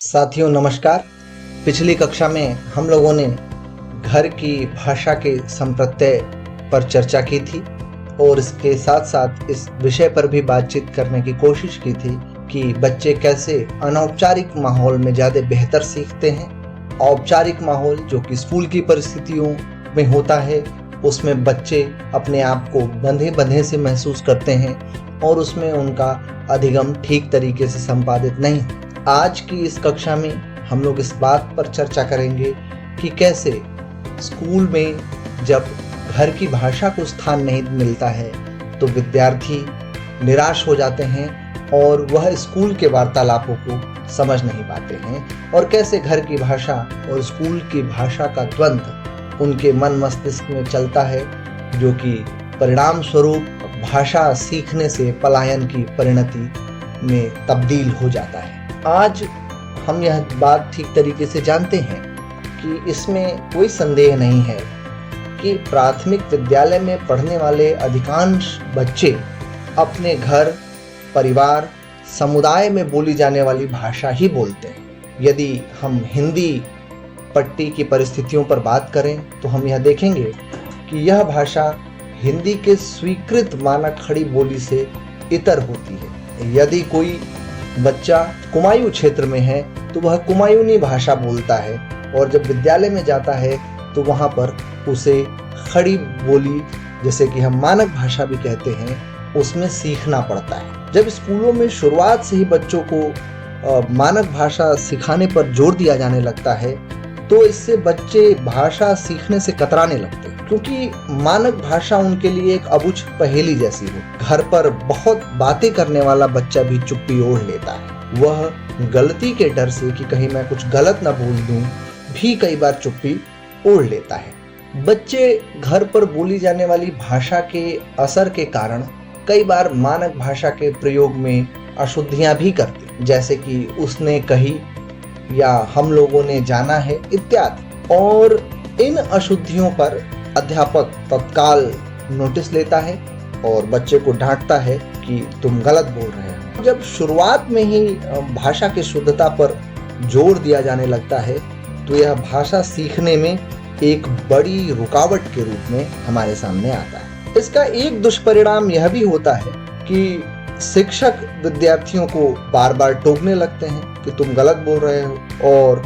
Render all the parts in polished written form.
साथियों नमस्कार। पिछली कक्षा में हम लोगों ने घर की भाषा के संप्रत्यय पर चर्चा की थी और इसके साथ साथ इस विषय पर भी बातचीत करने की कोशिश की थी कि बच्चे कैसे अनौपचारिक माहौल में ज़्यादा बेहतर सीखते हैं। औपचारिक माहौल जो कि स्कूल की परिस्थितियों में होता है, उसमें बच्चे अपने आप को बंधे बंधे से महसूस करते हैं और उसमें उनका अधिगम ठीक तरीके से संपादित नहीं। आज की इस कक्षा में हम लोग इस बात पर चर्चा करेंगे कि कैसे स्कूल में जब घर की भाषा को स्थान नहीं मिलता है तो विद्यार्थी निराश हो जाते हैं और वह स्कूल के वार्तालापों को समझ नहीं पाते हैं, और कैसे घर की भाषा और स्कूल की भाषा का द्वंद्व उनके मन मस्तिष्क में चलता है, जो कि परिणाम स्वरूप भाषा सीखने से पलायन की परिणति में तब्दील हो जाता है। आज हम यह बात ठीक तरीके से जानते हैं कि इसमें कोई संदेह नहीं है कि प्राथमिक विद्यालय में पढ़ने वाले अधिकांश बच्चे अपने घर, परिवार, समुदाय में बोली जाने वाली भाषा ही बोलते हैं। यदि हम हिंदी पट्टी की परिस्थितियों पर बात करें तो हम यह देखेंगे कि यह भाषा हिंदी के स्वीकृत मानक खड़ी बोली से इतर होती है। यदि कोई बच्चा कुमायूं क्षेत्र में है तो वह कुमायूनी भाषा बोलता है, और जब विद्यालय में जाता है तो वहाँ पर उसे खड़ी बोली, जैसे कि हम मानक भाषा भी कहते हैं, उसमें सीखना पड़ता है। जब स्कूलों में शुरुआत से ही बच्चों को मानक भाषा सिखाने पर जोर दिया जाने लगता है तो इससे बच्चे भाषा सीखने से कतराने लगते हैं, क्योंकि मानक भाषा उनके लिए एक अबुझ पहेली जैसी हो। घर पर बहुत बातें करने वाला बच्चा भी चुप्पी ओढ़ लेता है। वह गलती के डर से कि कहीं मैं कुछ गलत ना बोल दूं भी कई बार चुप्पी ओढ़ लेता है। बच्चे घर पर बोली जाने वाली भाषा के असर के कारण कई बार मानक भाषा के प्रयोग में अशुद्धियां भी करते, जैसे कि उसने कही या हम लोगों ने जाना है इत्यादि। और इन अशुद्धियों पर अध्यापक तत्काल नोटिस लेता है और बच्चे को डांटता है कि तुम गलत बोल रहे हो। जब शुरुआत में ही भाषा की शुद्धता पर जोर दिया जाने लगता है तो यह भाषा सीखने में एक बड़ी रुकावट के रूप में हमारे सामने आता है। इसका एक दुष्परिणाम यह भी होता है कि शिक्षक विद्यार्थियों को बार बार टोकने लगते हैं कि तुम गलत बोल रहे हो, और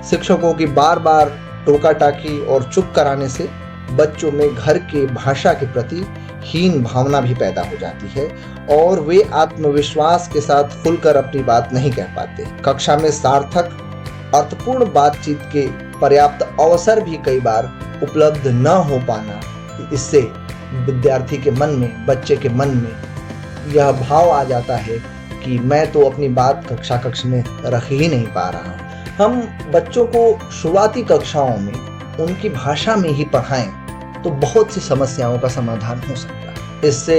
शिक्षकों की बार बार टोका टाकी और चुप कराने से बच्चों में घर के भाषा के प्रति हीन भावना भी पैदा हो जाती है और वे आत्मविश्वास के साथ खुलकर अपनी बात नहीं कह पाते। कक्षा में सार्थक अर्थपूर्ण बातचीत के पर्याप्त अवसर भी कई बार उपलब्ध न हो पाना, इससे विद्यार्थी के मन में, बच्चे के मन में यह भाव आ जाता है कि मैं तो अपनी बात कक्ष में रख ही नहीं पा रहा हूँ। हम बच्चों को शुरुआती कक्षाओं में उनकी भाषा में ही पढ़ाएं तो बहुत सी समस्याओं का समाधान हो सकता है। इससे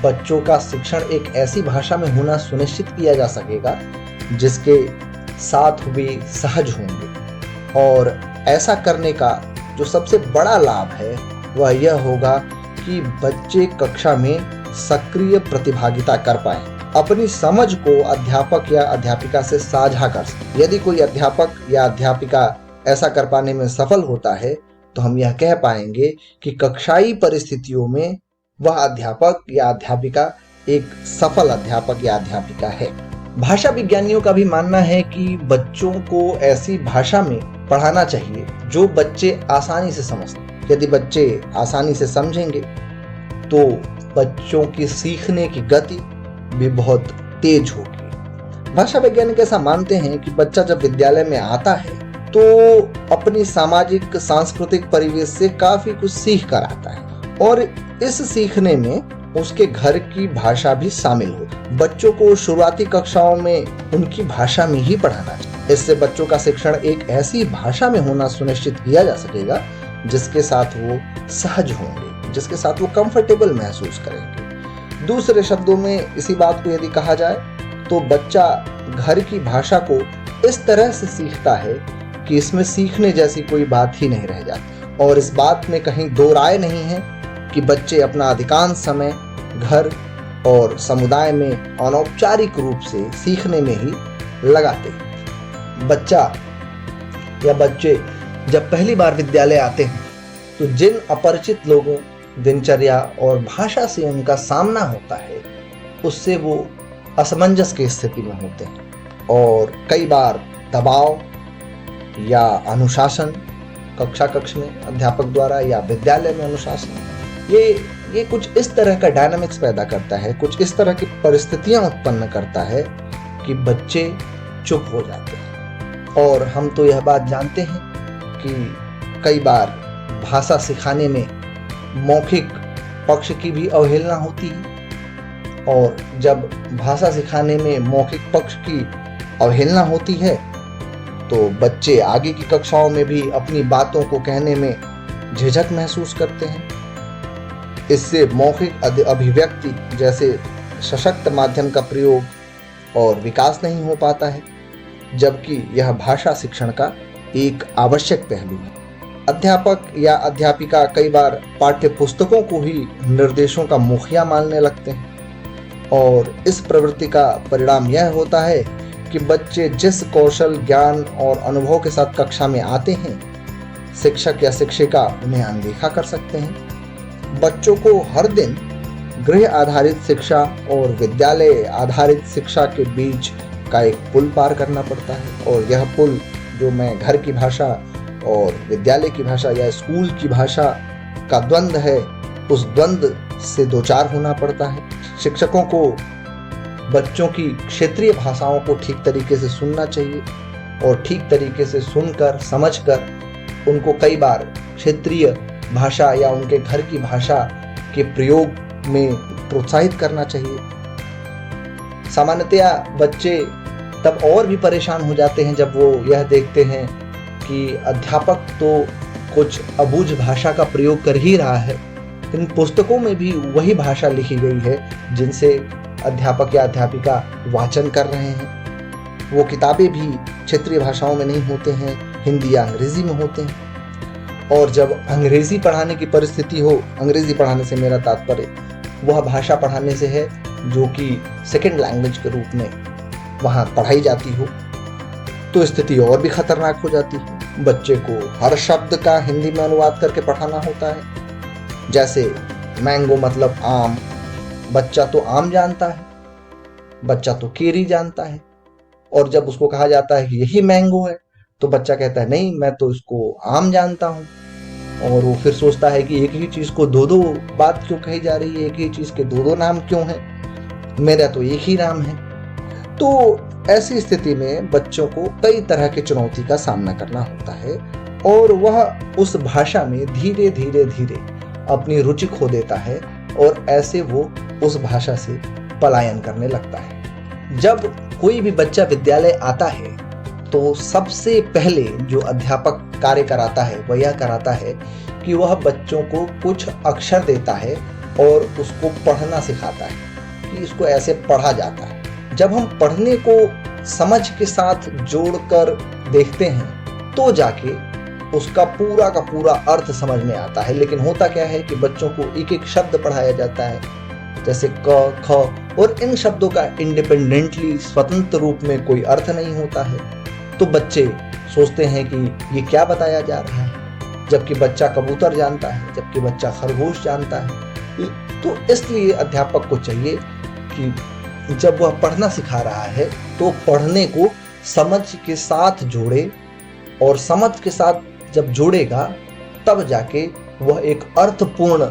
बच्चों का शिक्षण एक ऐसी भाषा में होना सुनिश्चित किया जा सकेगा जिसके साथ वे सहज होंगे, और ऐसा करने का जो सबसे बड़ा लाभ है वह यह होगा कि बच्चे कक्षा में सक्रिय प्रतिभागिता कर पाए, अपनी समझ को अध्यापक या अध्यापिका से साझा कर सके। यदि कोई अध्यापक या अध्यापिका ऐसा कर पाने में सफल होता है तो हम यह कह पाएंगे कि कक्षाई परिस्थितियों में वह अध्यापक या अध्यापिका एक सफल अध्यापक या अध्यापिका है। भाषा विज्ञानियों का भी मानना है कि बच्चों को ऐसी भाषा में पढ़ाना चाहिए जो बच्चे आसानी से समझें। यदि बच्चे आसानी से समझेंगे तो बच्चों की सीखने की गति भी बहुत तेज होगी। भाषा वैज्ञानिक ऐसा मानते हैं कि बच्चा जब विद्यालय में आता है तो अपनी सामाजिक सांस्कृतिक परिवेश से काफी कुछ सीख कर आता है, और इस सीखने में उसके घर की भाषा भी शामिल होगी। बच्चों को शुरुआती कक्षाओं में उनकी भाषा में ही पढ़ाना चाहिए। इससे बच्चों का शिक्षण एक ऐसी भाषा में होना सुनिश्चित किया जा सकेगा जिसके साथ वो सहज होंगे, जिसके साथ वो कंफर्टेबल महसूस करेंगे। दूसरे शब्दों में इसी बात को यदि कहा जाए तो बच्चा घर की भाषा को इस तरह से सीखता है कि इसमें सीखने जैसी कोई बात ही नहीं रह जाती, और इस बात में कहीं दो राय नहीं है कि बच्चे अपना अधिकांश समय घर और समुदाय में अनौपचारिक रूप से सीखने में ही लगाते हैं। बच्चा या बच्चे जब पहली बार विद्यालय आते हैं तो जिन अपरिचित लोगों, दिनचर्या और भाषा से उनका सामना होता है उससे वो असमंजस की स्थिति में होते हैं और कई बार दबाव या अनुशासन, कक्ष में अध्यापक द्वारा या विद्यालय में अनुशासन, ये कुछ इस तरह का डायनामिक्स पैदा करता है, कुछ इस तरह की परिस्थितियां उत्पन्न करता है कि बच्चे चुप हो जाते हैं। और हम तो यह बात जानते हैं कि कई बार भाषा सिखाने में मौखिक पक्ष की भी अवहेलना होती है और जब भाषा सिखाने में मौखिक पक्ष की अवहेलना होती है तो बच्चे आगे की कक्षाओं में भी अपनी बातों को कहने में झिझक महसूस करते हैं। इससे मौखिक अभिव्यक्ति जैसे सशक्त माध्यम का प्रयोग और विकास नहीं हो पाता है, जबकि यह भाषा शिक्षण का एक आवश्यक पहलू है। अध्यापक या अध्यापिका कई बार पाठ्य पुस्तकों को ही निर्देशों का मुखिया मानने लगते हैं और इस प्रवृत्ति का परिणाम यह होता है कि बच्चे जिस कौशल, ज्ञान और अनुभव के साथ कक्षा में आते हैं, शिक्षक या शिक्षिका उन्हें अनदेखा कर सकते हैं। बच्चों को हर दिन गृह आधारित शिक्षा और विद्यालय आधारित शिक्षा के बीच का एक पुल पार करना पड़ता है और यह पुल जो मैं घर की भाषा और विद्यालय की भाषा या स्कूल की भाषा का द्वंद्व है, उस द्वंद्व से दो चार होना पड़ता है। शिक्षकों को बच्चों की क्षेत्रीय भाषाओं को ठीक तरीके से सुनना चाहिए और ठीक तरीके से सुनकर, समझकर उनको कई बार क्षेत्रीय भाषा या उनके घर की भाषा के प्रयोग में प्रोत्साहित करना चाहिए। सामान्यतया बच्चे तब और भी परेशान हो जाते हैं जब वो यह देखते हैं कि अध्यापक तो कुछ अबूझ भाषा का प्रयोग कर ही रहा है, इन पुस्तकों में भी वही भाषा लिखी गई है जिनसे अध्यापक या अध्यापिका वाचन कर रहे हैं। वो किताबें भी क्षेत्रीय भाषाओं में नहीं होते हैं, हिंदी या अंग्रेजी में होते हैं। और जब अंग्रेजी पढ़ाने की परिस्थिति हो, अंग्रेजी पढ़ाने से मेरा तात्पर्य वह भाषा पढ़ाने से है जो कि सेकेंड लैंग्वेज के रूप में वहाँ पढ़ाई जाती हो, तो स्थिति और भी खतरनाक हो जाती है। बच्चे को हर शब्द का हिंदी में अनुवाद करके पढ़ाना होता है। जैसे मैंगो मतलब आम, बच्चा तो आम जानता है, बच्चा तो केरी जानता है, और जब उसको कहा जाता है कि यही मैंगो है तो बच्चा कहता है नहीं, मैं तो इसको आम जानता हूँ। और वो फिर सोचता है कि एक ही चीज को दो दो बात क्यों कही जा रही है, एक ही चीज के दो दो नाम क्यों है, मेरा तो एक ही नाम है। तो ऐसी स्थिति में बच्चों को कई तरह की चुनौती का सामना करना होता है और वह उस भाषा में धीरे धीरे धीरे अपनी रुचि खो देता है और ऐसे वो उस भाषा से पलायन करने लगता है। जब कोई भी बच्चा विद्यालय आता है तो सबसे पहले जो अध्यापक कार्य कराता है वह यह कराता है कि वह बच्चों को कुछ अक्षर देता है और उसको पढ़ना सिखाता है कि इसको ऐसे पढ़ा जाता है। जब हम पढ़ने को समझ के साथ जोड़कर देखते हैं तो जाके उसका पूरा का पूरा अर्थ समझ में आता है। लेकिन होता क्या है कि बच्चों को एक एक शब्द पढ़ाया जाता है, जैसे क, ख, और इन शब्दों का इंडिपेंडेंटली स्वतंत्र रूप में कोई अर्थ नहीं होता है। तो बच्चे सोचते हैं कि ये क्या बताया जा रहा है, जबकि बच्चा कबूतर जानता है, जबकि बच्चा खरगोश जानता है। तो इसलिए अध्यापक को चाहिए कि जब वह पढ़ना सिखा रहा है तो पढ़ने को समझ के साथ जोड़े, और समझ के साथ जब जोड़ेगा तब जाके वह एक अर्थपूर्ण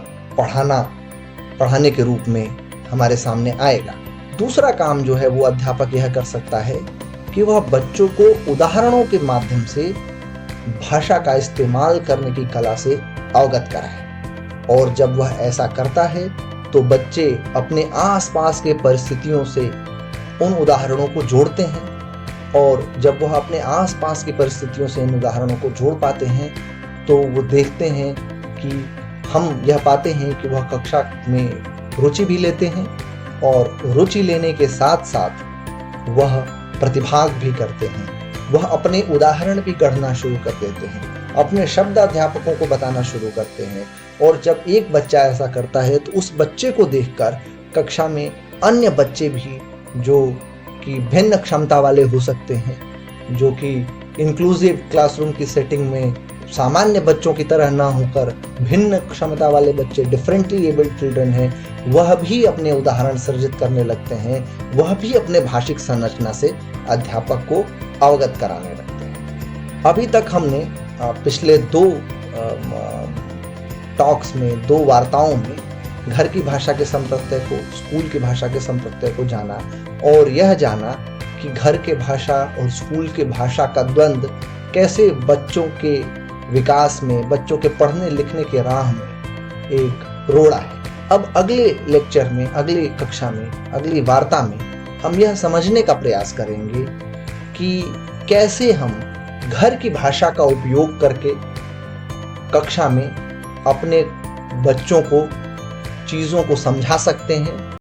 पढ़ाने के रूप में हमारे सामने आएगा। दूसरा काम जो है वो अध्यापक यह कर सकता है कि वह बच्चों को उदाहरणों के माध्यम से भाषा का इस्तेमाल करने की कला से अवगत कराए। और जब वह ऐसा करता है तो बच्चे अपने आसपास के परिस्थितियों से उन उदाहरणों को जोड़ते हैं, और जब वह अपने आसपास की परिस्थितियों से इन उदाहरणों को जोड़ पाते हैं तो वो देखते हैं कि हम यह पाते हैं कि वह कक्षा में रुचि भी लेते हैं और रुचि लेने के साथ साथ वह प्रतिभाग भी करते हैं। वह अपने उदाहरण भी गढ़ना शुरू कर देते हैं, अपने शब्द अध्यापकों को बताना शुरू करते हैं। और जब एक बच्चा ऐसा करता है तो उस बच्चे को देखकर कक्षा में अन्य बच्चे भी जो कि भिन्न क्षमता वाले हो सकते हैं जो कि इंक्लूसिव क्लासरूम की सेटिंग में सामान्य बच्चों की तरह ना होकर भिन्न क्षमता वाले बच्चे, डिफरेंटली एबल्ड चिल्ड्रन हैं, वह भी अपने उदाहरण सृजित करने लगते हैं, वह भी अपने भाषिक संरचना से अध्यापक को अवगत कराने लगते हैं। अभी तक हमने पिछले 2 टॉक्स में, 2 वार्ताओं में घर की भाषा के संप्रत्यय को, स्कूल की भाषा के संप्रत्यय को जाना और यह जाना कि घर के भाषा और स्कूल के भाषा का द्वंद्व कैसे बच्चों के विकास में, बच्चों के पढ़ने लिखने के राह में एक रोड़ा है। अब अगले लेक्चर में, अगली कक्षा में, अगली वार्ता में हम यह समझने का प्रयास करेंगे कि कैसे हम घर की भाषा का उपयोग करके कक्षा में अपने बच्चों को चीज़ों को समझा सकते हैं